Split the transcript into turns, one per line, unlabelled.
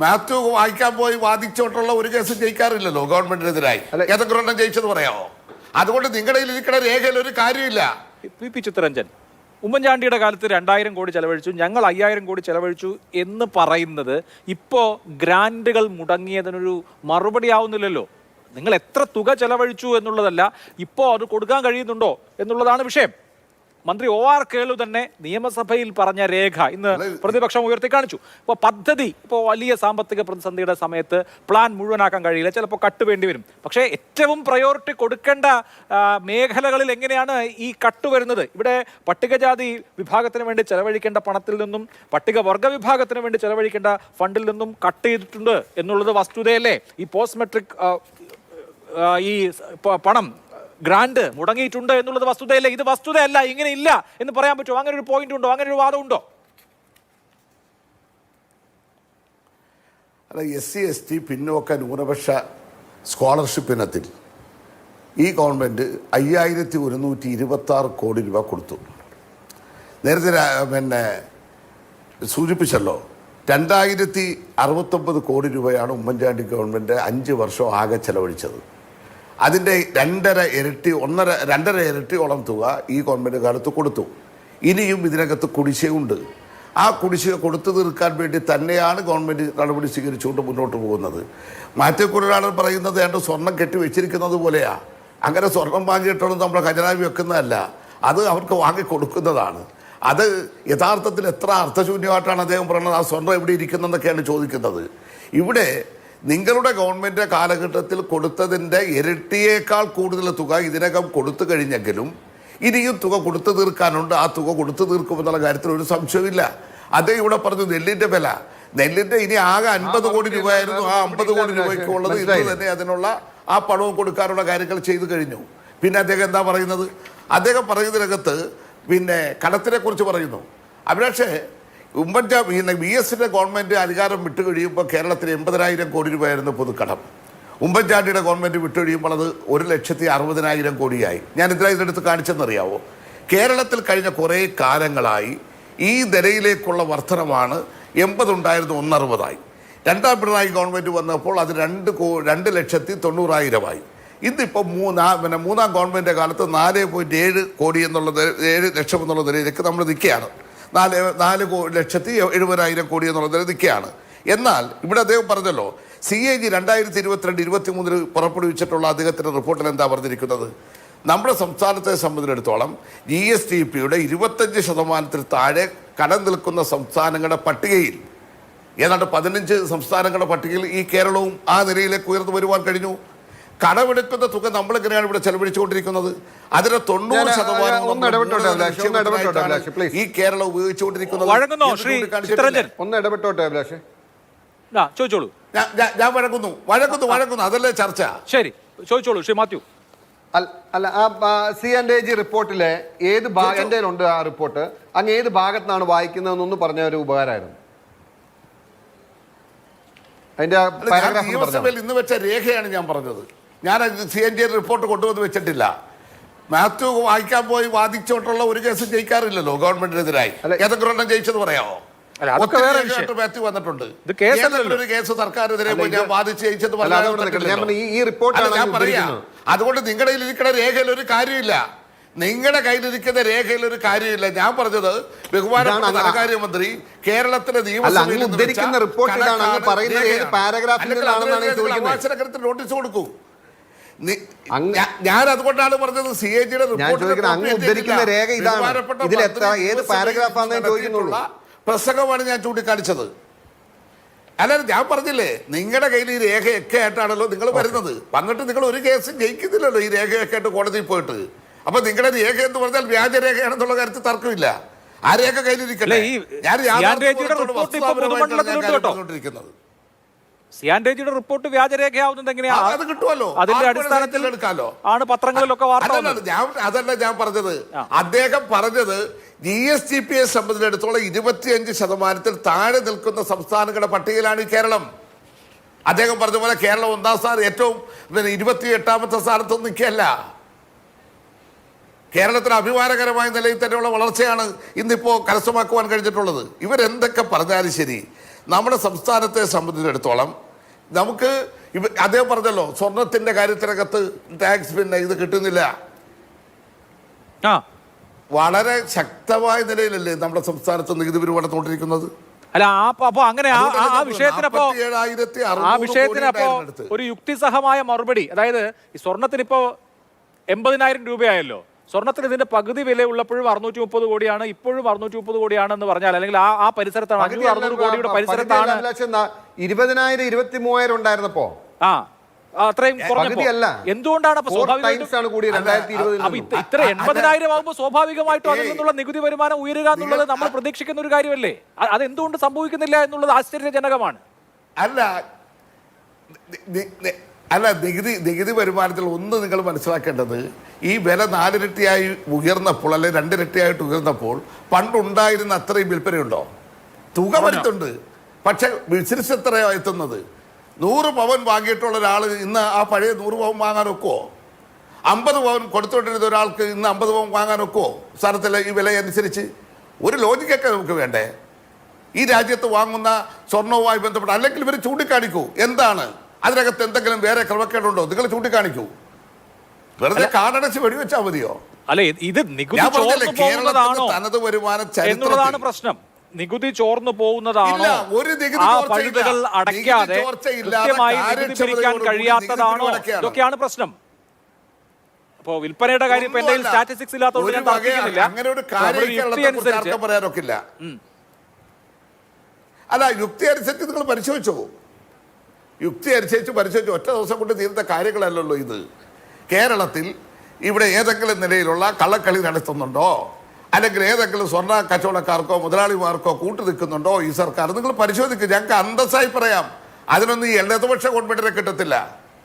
മാത്യു വായിക്കാൻ പോയി വാദിച്ചോട്ടുള്ള ഒരു കേസ് ജയിക്കാറില്ലല്ലോ ഗവൺമെന്റിനെതിരായി. ഏതൊക്കെ ഒരെണ്ണം ജയിച്ചത് പറയാമോ? അതുകൊണ്ട് നിങ്ങളുടെ ഇരിക്കുന്ന രേഖയിൽ ഒരു കാര്യമില്ല.
പി ചിത്തരഞ്ജൻ, ഉമ്മൻചാണ്ടിയുടെ കാലത്ത് 2000 കോടി ചെലവഴിച്ചു, ഞങ്ങൾ 5000 കോടി ചെലവഴിച്ചു എന്ന് പറയുന്നത് ഇപ്പോൾ ഗ്രാൻഡുകൾ മുടങ്ങിയതിനൊരു മറുപടി ആവുന്നില്ലല്ലോ. നിങ്ങൾ എത്ര തുക ചെലവഴിച്ചു എന്നുള്ളതല്ല, ഇപ്പോൾ അത് കൊടുക്കാൻ കഴിയുന്നുണ്ടോ എന്നുള്ളതാണ് വിഷയം. മന്ത്രി OR കേളു തന്നെ നിയമസഭയിൽ പറഞ്ഞ രേഖ ഇന്ന് പ്രതിപക്ഷം ഉയർത്തി കാണിച്ചു. ഇപ്പോൾ പദ്ധതി ഇപ്പോൾ വലിയ സാമ്പത്തിക പ്രതിസന്ധിയുടെ സമയത്ത് പ്ലാൻ മുഴുവനാക്കാൻ കഴിയില്ല, ചിലപ്പോൾ കട്ട് വേണ്ടി വരും. പക്ഷേ ഏറ്റവും പ്രയോറിറ്റി കൊടുക്കേണ്ട മേഖലകളിൽ എങ്ങനെയാണ് ഈ കട്ട് വരുന്നത്? ഇവിടെ പട്ടികജാതി വിഭാഗത്തിന് വേണ്ടി ചെലവഴിക്കേണ്ട പണത്തിൽ നിന്നും പട്ടികവർഗ വിഭാഗത്തിന് വേണ്ടി ചെലവഴിക്കേണ്ട ഫണ്ടിൽ നിന്നും കട്ട് ചെയ്തിട്ടുണ്ട് എന്നുള്ളത് വസ്തുതയല്ലേ? ഈ പോസ്റ്റ് മെട്രിക് ഈ പണം ഗ്രാൻഡ് മുടങ്ങിയിട്ടുണ്ട് എന്നുള്ളത് വസ്തുതയല്ലേ? ഇത് വസ്തുതയല്ല, ഇങ്ങനെ ഇല്ല എന്ന് പറയാൻ പറ്റുമോ? അങ്ങനെ ഒരു പോയിന്റ് ഉണ്ടോ? അങ്ങനെ ഒരു വാദം ഉണ്ടോ?
അല്ല, SC ST പിന്നോക്ക ന്യൂനപക്ഷ സ്കോളർഷിപ്പ് ഇനത്തിൽ ഈ ഗവൺമെൻറ് 5126 കോടി രൂപ കൊടുത്തു. നേരത്തെ സൂചിപ്പിച്ചല്ലോ, 2069 കോടി രൂപയാണ് ഉമ്മൻചാണ്ടി ഗവൺമെൻറ് 5 വർഷം ആകെ ചെലവഴിച്ചത്. അതിൻ്റെ 2.5 ഇരട്ടിയോളം തുക ഈ ഗവൺമെൻറ് കാലത്ത് കൊടുത്തു. ഇനിയും ഇതിനകത്ത് കുടിശ്ശികയുണ്ട്. ആ കുടിശ്ശിക കൊടുത്തു തീർക്കാൻ വേണ്ടി തന്നെയാണ് ഗവൺമെൻറ് നടപടി സ്വീകരിച്ചുകൊണ്ട് മുന്നോട്ട് പോകുന്നത്. മാറ്റക്കുറലാണ് പറയുന്നത് ഏണ്ട സ്വർണം കെട്ടി വെച്ചിരിക്കുന്നത് പോലെയാണ്. അങ്ങനെ സ്വർണം വാങ്ങിയിട്ടൊന്നും നമ്മുടെ ഖജനാവി വെക്കുന്നതല്ല, അത് അവർക്ക് വാങ്ങി കൊടുക്കുന്നതാണ്. അത് യഥാർത്ഥത്തിൽ എത്ര അർത്ഥശൂന്യമായിട്ടാണ് അദ്ദേഹം പറയുന്നത്. ആ സ്വർണം എവിടെ ഇരിക്കുന്നതെന്നൊക്കെയാണ് ചോദിക്കുന്നത്. ഇവിടെ നിങ്ങളുടെ ഗവൺമെൻറ് കാലഘട്ടത്തിൽ കൊടുത്തതിൻ്റെ ഇരട്ടിയേക്കാൾ കൂടുതൽ തുക ഇതിനകം കൊടുത്തു കഴിഞ്ഞെങ്കിലും ഇനിയും തുക കൊടുത്തു തീർക്കാനുണ്ട്. ആ തുക കൊടുത്തു തീർക്കുമെന്നുള്ള കാര്യത്തിൽ ഒരു സംശയമില്ല. അദ്ദേഹം ഇവിടെ പറഞ്ഞു നെല്ലിൻ്റെ വില, നെല്ലിൻ്റെ ഇനി ആകെ 50 കോടി രൂപയായിരുന്നു. ആ 50 കോടി രൂപയ്ക്ക് ഉള്ളത് ഇന്ന് തന്നെ അതിനുള്ള ആ പണവും കൊടുക്കാനുള്ള കാര്യങ്ങൾ ചെയ്തു കഴിഞ്ഞു. പിന്നെ അദ്ദേഹം എന്താ പറയുന്നത്? അദ്ദേഹം പറയുന്നതിനകത്ത് പിന്നെ കടത്തിനെ കുറിച്ച് പറയുന്നു. അഭിലാഷേ, ഉമ്മൻചാണ്ടി VS-ന്റെ ഗവൺമെൻറ് അധികാരം വിട്ടുകഴിയുമ്പോൾ കേരളത്തിന് 80,000 കോടി രൂപയായിരുന്നു പൊതുക്കടം. ഉമ്മൻചാണ്ടിയുടെ ഗവൺമെൻറ് വിട്ടുകഴിയുമ്പോൾ അത് 1,60,60,000 കോടിയായി. ഞാൻ ഇതിനാ ഇതെടുത്ത് കാണിച്ചെന്നറിയാവോ? കേരളത്തിൽ കഴിഞ്ഞ കുറേ കാലങ്ങളായി ഈ നിലയിലേക്കുള്ള വർധനമാണ്. 80 ഉണ്ടായിരുന്നു 160 രണ്ടാം പിണറായി ഗവൺമെൻറ് വന്നപ്പോൾ അത് 2,90,000 ഇന്നിപ്പോൾ മൂന്നാം ഗവൺമെൻറ് കാലത്ത് 4.7 കോടി എന്നുള്ളത് 7 ലക്ഷം എന്നുള്ള നിലയിലേക്ക് നമ്മൾ നിൽക്കുകയാണ്. 4,70,000 കോടി എന്നുള്ളത് നിൽക്കുകയാണ്. എന്നാൽ ഇവിടെ അദ്ദേഹം പറഞ്ഞല്ലോ, CAG 2022-23 പുറപ്പെടുവിച്ചിട്ടുള്ള അദ്ദേഹത്തിൻ്റെ റിപ്പോർട്ടിൽ എന്താ പറഞ്ഞിരിക്കുന്നത്? നമ്മുടെ സംസ്ഥാനത്തെ സംബന്ധിച്ചിടത്തോളം GSDP-യുടെ 25% താഴെ കടം നിൽക്കുന്ന സംസ്ഥാനങ്ങളുടെ പട്ടികയിൽ ഏതാണ്ട് 15 സംസ്ഥാനങ്ങളുടെ പട്ടികയിൽ ഈ കേരളവും ആ നിലയിലേക്ക് ഉയർന്നു വരുവാൻ കഴിഞ്ഞു. കടമെടുക്കുന്ന തുക നമ്മൾ എങ്ങനെയാണ് ഇവിടെ ചെലവഴിച്ചുകൊണ്ടിരിക്കുന്നത്? അതിന്റെ 90% ഈ കേരളം ഉപയോഗിച്ചുകൊണ്ടിരിക്കുന്നത്. ഞാൻ വഴങ്ങുന്നു, അതല്ലേ ചർച്ച?
ശരി, ചോദിച്ചോളൂ ശ്രീ മാത്യു.
അല്ല, ആ C&AG റിപ്പോർട്ടിലെ ഏത് എൻ്റെ ഉണ്ട് ആ റിപ്പോർട്ട്, അങ്ങ് ഏത് ഭാഗത്താണ് വായിക്കുന്നതെന്നൊന്ന് പറഞ്ഞ ഒരു ഉപകാരമായിരുന്നു. അതിന്റെ
നിയമസഭയിൽ ഇന്ന് വെച്ച രേഖയാണ് ഞാൻ പറഞ്ഞത്. ഞാൻ C&AG റിപ്പോർട്ട് കൊണ്ടുവന്ന് വെച്ചിട്ടില്ല. മാത്യു വായിക്കാൻ പോയി വാദിച്ചോട്ടുള്ള ഒരു കേസ് ജയിക്കാറില്ലല്ലോ ഗവൺമെന്റിനെതിരായി. ഏതൊക്കെ ഒരെണ്ണം ജയിച്ചത് പറയാമോ? മാത്യു വന്നിട്ടുണ്ട്. ഒരു കേസ് സർക്കാരിനെതിരെ ഞാൻ വാദിച്ച് ജയിച്ചത് ഞാൻ പറയാം. അതുകൊണ്ട് നിങ്ങളുടെ ഇരിക്കുന്ന രേഖയിൽ ഒരു കാര്യമില്ല. നിങ്ങളുടെ കയ്യിലിരിക്കുന്ന രേഖയിൽ ഒരു കാര്യമില്ല. ഞാൻ പറഞ്ഞത് ബഹുമാനപ്പെട്ട ധനകാര്യമന്ത്രി കേരളത്തിലെ നിയമസഭയിൽ നോട്ടീസ് കൊടുക്കൂ. ഞാൻ അതുകൊണ്ടാണ് പറഞ്ഞത് CAG-യുടെ പ്രസംഗമാണ് ഞാൻ ചൂണ്ടിക്കാണിച്ചത്. അല്ലാതെ ഞാൻ പറഞ്ഞില്ലേ, നിങ്ങളുടെ കയ്യിൽ ഈ രേഖയൊക്കെ ആയിട്ടാണല്ലോ നിങ്ങൾ വരുന്നത്. വന്നിട്ട് നിങ്ങൾ ഒരു കേസും ജയിക്കുന്നില്ലല്ലോ ഈ രേഖയൊക്കെ ആയിട്ട് കോടതിയിൽ പോയിട്ട്. അപ്പൊ നിങ്ങളുടെ രേഖ എന്ന് പറഞ്ഞാൽ വ്യാജരേഖയാണെന്നുള്ള കാര്യത്തിൽ തർക്കമില്ല. ആ രേഖ കയ്യിലിരിക്കട്ടെ. ഞാൻ
C&AG-യുടെ റിപ്പോർട്ട് വ്യാജരേഖയാവുന്നത് എങ്ങനെയാണ്?
അത് കിട്ടുമല്ലോ,
അതിന്റെ അടിസ്ഥാനത്തിൽ ആണ് പത്രങ്ങളിലൊക്കെ വാർത്ത.
അതല്ല ഞാൻ പറഞ്ഞത്. അദ്ദേഹം പറഞ്ഞത് GSDP-യെ സംബന്ധിച്ചിടത്തോളം 25% താഴെ നിൽക്കുന്ന സംസ്ഥാനങ്ങളുടെ പട്ടികയിലാണ് ഈ കേരളം. അദ്ദേഹം പറഞ്ഞ പോലെ കേരളം 1-ാം സ്ഥാനം, ഏറ്റവും 28ാമത്തെ സ്ഥാനത്തൊന്നും നിൽക്കുകയല്ല. കേരളത്തിന് അഭിമാനകരമായ നിലയിൽ തന്നെയുള്ള വളർച്ചയാണ് ഇന്നിപ്പോൾ കരസ്ഥമാക്കുവാൻ കഴിഞ്ഞിട്ടുള്ളത്. ഇവരെന്തൊക്കെ പറഞ്ഞാലും ശരി, നമ്മുടെ സംസ്ഥാനത്തെ സംബന്ധിച്ചിടത്തോളം നമുക്ക് അദ്ദേഹം പറഞ്ഞല്ലോ സ്വർണത്തിന്റെ കാര്യത്തിനകത്ത് ടാക്സ് പിന്നെ ഇത് കിട്ടുന്നില്ല.
ആ
വളരെ ശക്തമായ നിലയിലല്ലേ നമ്മുടെ സംസ്ഥാനത്ത് നികുതി പിരിവ് നടന്നുകൊണ്ടിരിക്കുന്നത്.
അല്ല അപ്പൊ അങ്ങനെ ആ വിഷയത്തിനപ്പോ ഒരു യുക്തിസഹമായ മറുപടി, അതായത് ഈ സ്വർണത്തിന് ഇപ്പോ 80,000 രൂപയായല്ലോ. സ്വർണത്തിന് ഇതിന്റെ പകുതി വില ഉള്ളപ്പോഴും 630 കോടിയാണ്, ഇപ്പോഴും 630 കോടിയാണെന്ന് പറഞ്ഞാൽ, അല്ലെങ്കിൽ ആ പരിസരത്താണ് 500-600 കോടിയുടെ പരിസരത്താണ്.
20,000 23,000 ഉണ്ടായിരുന്നപ്പോ
അത്രയും കുറഞ്ഞപ്പോ എന്തുകൊണ്ടാണ് ഇത്ര 80,000 ആകുമ്പോൾ സ്വാഭാവികമായിട്ടും അതിൽ നിന്നുള്ള നികുതി വരുമാനം ഉയരുക എന്നുള്ളത് നമ്മൾ പ്രതീക്ഷിക്കുന്ന ഒരു കാര്യമല്ലേ? അതെന്തുകൊണ്ട് സംഭവിക്കുന്നില്ല എന്നുള്ളത് ആശ്ചര്യജനകമാണ്.
അല്ല നികുതി വരുമാനത്തിൽ ഒന്ന് നിങ്ങൾ മനസ്സിലാക്കേണ്ടത്, ഈ വില 4 ഇരട്ടിയായി ഉയർന്നപ്പോൾ അല്ലെ 2 ഇരട്ടിയായിട്ട് ഉയർന്നപ്പോൾ പണ്ടുണ്ടായിരുന്ന അത്രയും വിൽപ്പനയുണ്ടോ? തുക വരുത്തുണ്ട്, പക്ഷെ ബിസിനസ് എത്രയോ എത്തുന്നത്? 100 പവൻ വാങ്ങിയിട്ടുള്ള ഒരാൾ ഇന്ന് ആ പഴയ 100 പവൻ വാങ്ങാൻ ഒക്കുമോ? 50 പവൻ കൊടുത്തുകൊണ്ടിരുന്ന ഒരാൾക്ക് ഇന്ന് 50 പവൻ വാങ്ങാൻ ഒക്കുമോ? സ്ഥലത്തിലെ ഈ വില അനുസരിച്ച് ഒരു ലോജിക്കൊക്കെ നമുക്ക് വേണ്ടേ? ഈ രാജ്യത്ത് വാങ്ങുന്ന സ്വർണവുമായി ബന്ധപ്പെട്ട് അല്ലെങ്കിൽ ഇവർ ചൂണ്ടിക്കാണിക്കൂ എന്താണ് അതിനകത്ത് എന്തെങ്കിലും വേറെ ക്രമക്കേടുണ്ടോ, നിങ്ങൾ ചൂണ്ടിക്കാണിക്കൂ. വെറുതെ കാടടച്ച് വെടിവെച്ചാൽ മതിയോ?
അല്ലെ, ഇത് നികുതി ചോർന്നു പോകുന്നതാണോ
തനത് വരുമാനം
എന്നുള്ളതാണ് പ്രശ്നം. നികുതി ചോർന്നു പോകുന്നതാണോ, ആ പഴുതുകൾ അടയ്ക്കാതെ കൃത്യമായി നികുതി പിരിക്കാൻ കഴിയാത്തതാണോ, ഇതൊക്കെയാണ് പ്രശ്നം. അപ്പോ വിൽപ്പനയുടെ കാര്യം ഇപ്പൊ എന്തെങ്കിലും സ്റ്റാറ്റിസ്റ്റിക്സ് ഇല്ലാത്തതുകൊണ്ട് ഞാൻ തർക്കിക്കുന്നില്ല.
അങ്ങനെ ഒരു കാര്യം പറയാനൊക്കില്ല. അല്ല, യുക്തി അനുസരിച്ച് നിങ്ങൾ പരിശോധിച്ചോ, യുക്തി അനുസരിച്ച് പരിശോധിച്ചു. ഒറ്റ ദിവസം കൊണ്ട് തീരുന്ന കാര്യങ്ങളല്ലല്ലോ ഇത്. കേരളത്തിൽ ഇവിടെ ഏതെങ്കിലും നിലയിലുള്ള കള്ളക്കളി നടത്തുന്നുണ്ടോ, അല്ലെങ്കിൽ ഏതെങ്കിലും സ്വർണ്ണ കച്ചവടക്കാർക്കോ മുതലാളിമാർക്കോ കൂട്ടു നിൽക്കുന്നുണ്ടോ ഈ സർക്കാർ? നിങ്ങൾ പരിശോധിക്കുക. ഞങ്ങൾക്ക് അന്തസ്സായി പറയാം, അതിനൊന്നും ഈ ഇടതുപക്ഷ ഗവൺമെന്റിനെ കിട്ടത്തില്ല.